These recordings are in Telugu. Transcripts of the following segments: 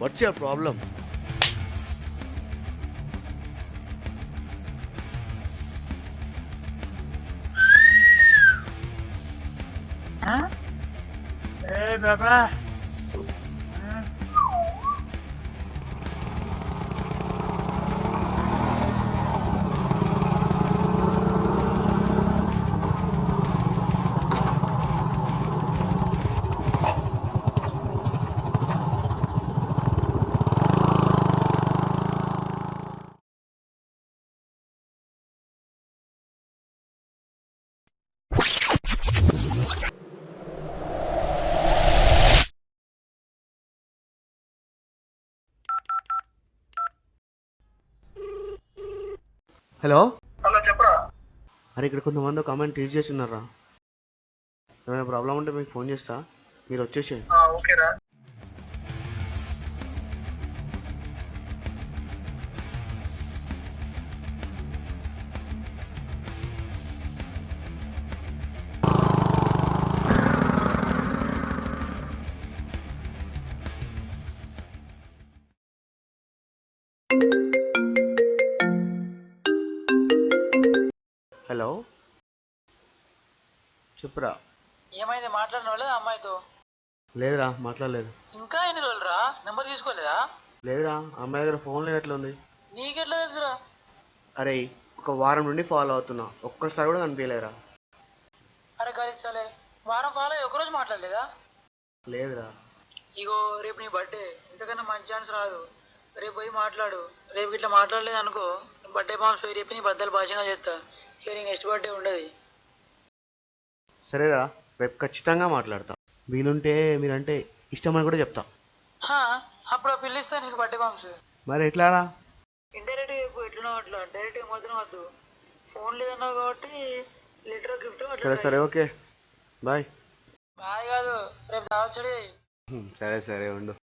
What's your problem? A Baba hello. Hello చెప్పరా. అరే ఇక్కడ కొంతమంది ఒక అమ్మాయిని టీచ్ చేసి ఉన్నారా. ఏమైనా ప్రాబ్లం ఉంటే మీకు ఫోన్ చేస్తా, మీరు వచ్చేసేయండి. ఓకేరా. హలో చెప్పురా. ఏమైంది మాట్లాడిన వాళ్ళే అమ్మాయితో? లేదురా, మాట్లాడలేదు. ఇంకా ఎన్ని రోజులు రా? నెంబర్ తీసుకోలేదా? లేదురా, అమ్మాయి దగ్గర ఫోన్ ఎట్లా ఉంది? నీకెట్లా తెలుసురా? అరే ఒక వారం నుండి ఫాలో అవుతున్నా, ఒక్కసారి కూడా కనిపించలేదురా. అరే కలిసాలే, వారం ఫాలో అయ్యి ఒకరోజు మాట్లాడలేదా? లేదురా. ఇగో రేపు నీ బర్త్డే, ఇంతకన్నా మంచి ఛాన్స్ రాదు. రేపు పోయి మాట్లాడు. రేపు ఇట్లా మాట్లాడలేదు అనుకో, బర్త్డే బాంబ్స్ పోయి రేపు నీ బద్దలు భాషగా చేస్తా. ఇక నీ నెక్స్ట్ బర్త్డే ఉండదు. సరేరా, రేపు ఖచ్చితంగా మాట్లాడతా. వీలుంటే మీరంటే ఇష్టమని కూడా చెప్తా. అప్పుడు పిల్లిస్తా నీకు బర్త్డే బాంబ్స్. మరి ఎట్లారా? ఇండైరెక్ట్గా చెప్పు, ఎట్లనో అట్లా. డైరెక్ట్గా మాత్రం వద్దు. ఫోన్ లేదన్నావు కాబట్టి లెటర్ గిఫ్ట్ అట్లా. సరే సరే, ఓకే బాయ్. బాయ్ కాదు, రేపు రావచ్చుడే. సరే సరే ఉండు.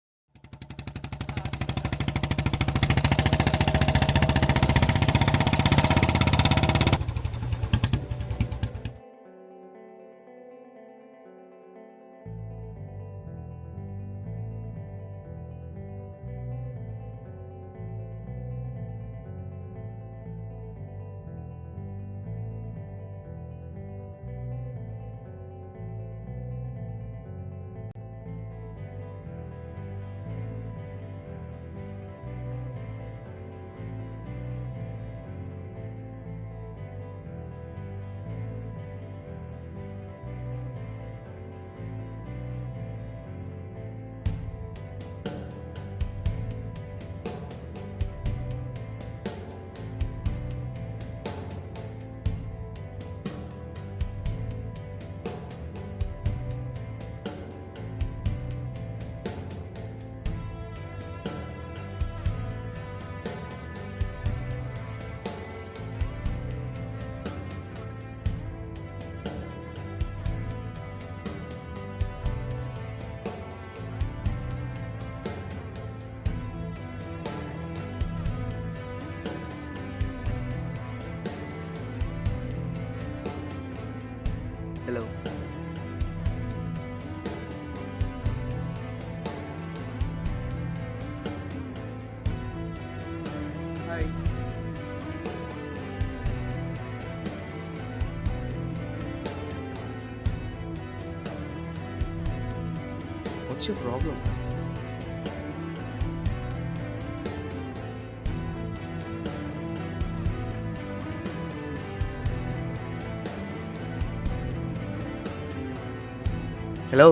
Hello. Hi. What's your problem? Hello.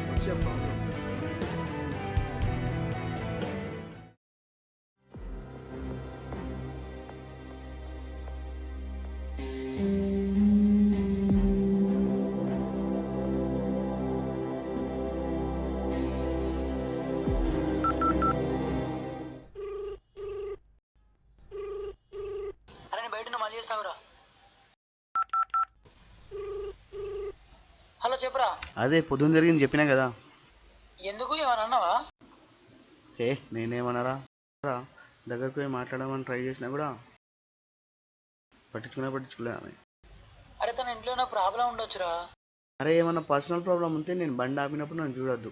What's your problem? అరే నేను బయట మళ్ళీ చేస్తావురా. హలో చెప్పురా. అదే పొద్దున్న జరిగింది చెప్పినా కదా. ఎందుకు ఏమన్నా అన్నావా? ఏ నేనేమన్నారా, దగ్గరకు పోయి మాట్లాడమని ట్రై చేసినా కూడా పట్టించుకునే ఆమె. కానీ ఇంట్లో నా ప్రాబ్లం ఉండొచ్చురా. అరే ఏమన్నా పర్సనల్ ప్రాబ్లం ఉంటే నేను బండి ఆపినప్పుడు నన్ను చూడొద్దు.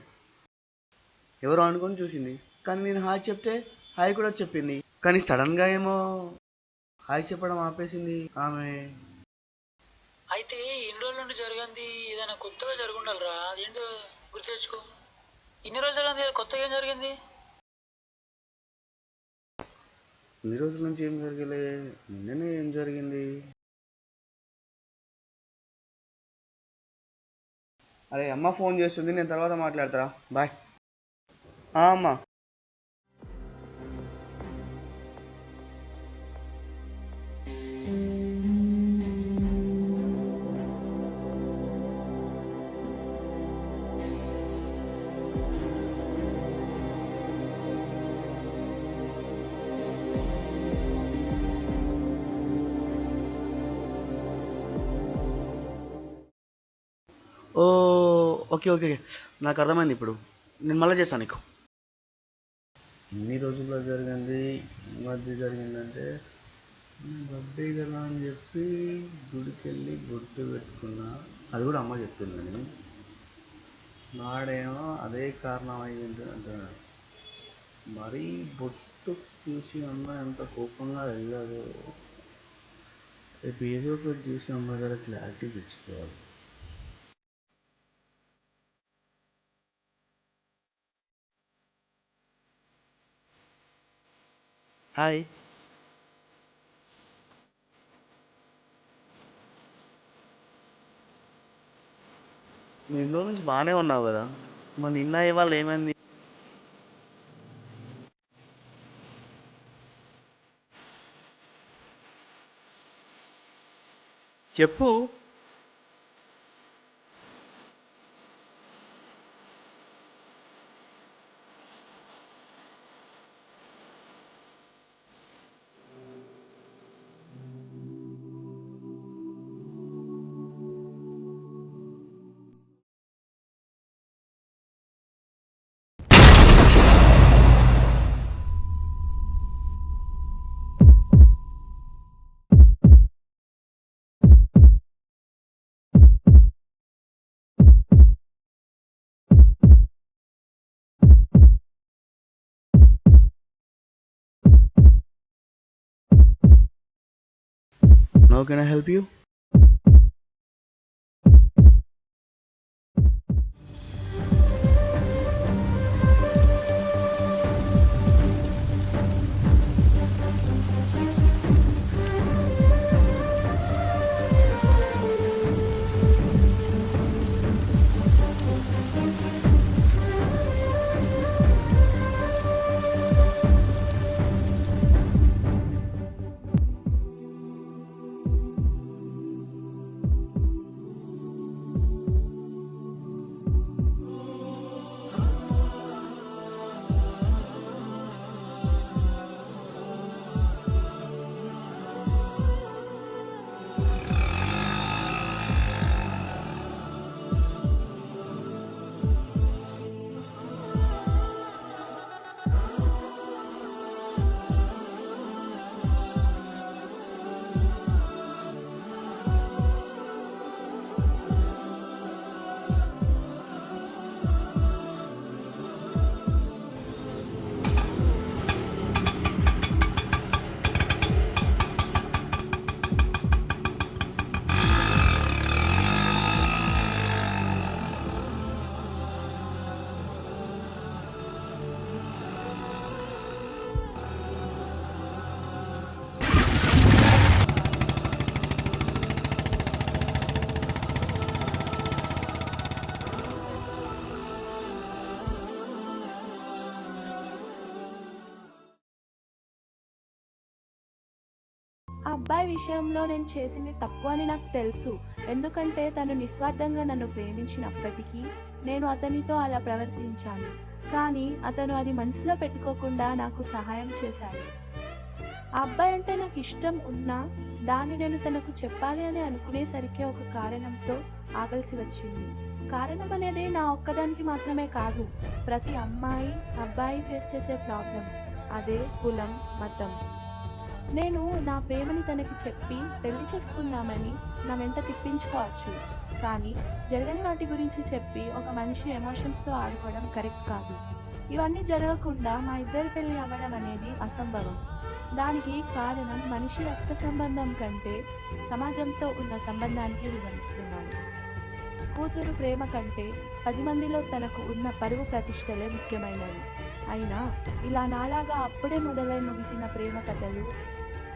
ఎవరో అనుకొని చూసింది, కానీ నేను హాయ్ చెప్తే హాయ్ కూడా చెప్పింది, కానీ సడన్గా ఏమో హాయ్ చెప్పడం ఆపేసింది ఆమె. అయితే ఇన్ని రోజుల నుండి జరిగింది ఏదైనా కొత్తగా జరుగుండాలిరా. అదేంటో గుర్తు తెచ్చుకో. ఇన్ని రోజులు జరిగింది కొత్తగా ఏం జరిగింది? ఇన్ని రోజుల నుంచి ఏం జరగలే, నిన్ననే ఏం జరిగింది. అరే అమ్మ ఫోన్ చేస్తుంది, నేను తర్వాత మాట్లాడతారా, బాయ్. అమ్మ ఓ ఓకే ఓకే నాకు అర్థమైంది. ఇప్పుడు నేను మళ్ళీ చేస్తాను నీకు. ఇన్ని రోజుల్లో జరిగింది, ఈ మధ్య జరిగిందంటే బర్త్డే కదా అని చెప్పి గుడికి వెళ్ళి బొట్టు పెట్టుకున్నా, అది కూడా అమ్మ చెప్పిందని. నాడేమో అదే కారణం అయ్యింది అంటున్నాడు. మరీ బొట్టు చూసి అమ్మ ఎంత కోపంగా వెళ్ళదు. రేపు ఏదో ఒకటి చూసి అమ్మ దగ్గర క్లారిటీ తెచ్చుకోవాలి. హాయ్. నువ్వు ఇంట్లో నుంచి బాగానే ఉన్నావు కదా, మరి నిన్న ఇవాళ ఏమైంది? చెప్పు. Now can I help you? ఆ అబ్బాయి విషయంలో నేను చేసింది తప్పు అని నాకు తెలుసు. ఎందుకంటే తను నిస్వార్థంగా నన్ను ప్రేమించినప్పటికీ నేను అతనితో అలా ప్రవర్తించాను. కానీ అతను అది మనసులో పెట్టుకోకుండా నాకు సహాయం చేశాడు. ఆ అబ్బాయి అంటే నాకు ఇష్టం ఉన్నా దాన్ని నేను తనకు చెప్పాలి అని అనుకునేసరికి ఒక కారణంతో ఆగాల్సి వచ్చింది. కారణం అనేది నా ఒక్కదానికి మాత్రమే కాదు, ప్రతి అమ్మాయి అబ్బాయి ఫేస్ చేసే ప్రాబ్లం. అదే కులం, మతం. నేను నా ప్రేమని తనకి చెప్పి పెళ్లి చేసుకుందామని నా వెంట తిప్పించుకోవచ్చు, కానీ జరగని వాటి గురించి చెప్పి ఒక మనిషి ఎమోషన్స్తో ఆడుకోవడం కరెక్ట్ కాదు. ఇవన్నీ జరగకుండా మా ఇద్దరి పెళ్లి అవ్వడం అనేది అసంభవం. దానికి కారణం మనిషి రక్త సంబంధం కంటే సమాజంతో ఉన్న సంబంధానికి వివరిస్తున్నాను. కూతురు ప్రేమ కంటే 10 మందిలో తనకు ఉన్న పరువు ప్రతిష్టలే ముఖ్యమైనవి. అయినా ఇలా నాలాగా అప్పుడే మొదలై ముగిసిన ప్రేమ కథలు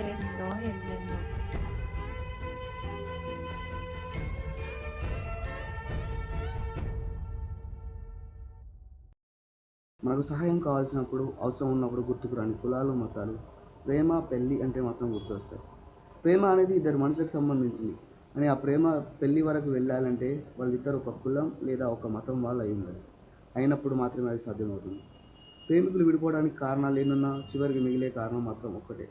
ఎన్నెన్నో. మనకు సహాయం కావాల్సినప్పుడు, అవసరం ఉన్నప్పుడు గుర్తుకు రాని కులాలు, మతాలు, ప్రేమ, పెళ్ళి అంటే మాత్రం గుర్తొస్తాయి. ప్రేమ అనేది ఇద్దరు మనుషులకు సంబంధించింది అని ఆ ప్రేమ పెళ్ళి వరకు వెళ్ళాలంటే వాళ్ళిద్దరు ఒక కులం లేదా ఒక మతం వాళ్ళు అయి ఉండాలి. అయినప్పుడు మాత్రమే అది సాధ్యమవుతుంది. ప్రేమికులు విడిపోవడానికి కారణాలు ఏనున్నా చివరికి మిగిలే కారణం మాత్రం ఒక్కటే,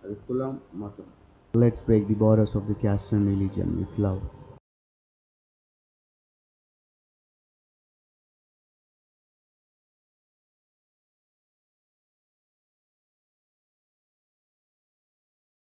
అది కులం, మతం. Let's break the borders of the caste and religion with love.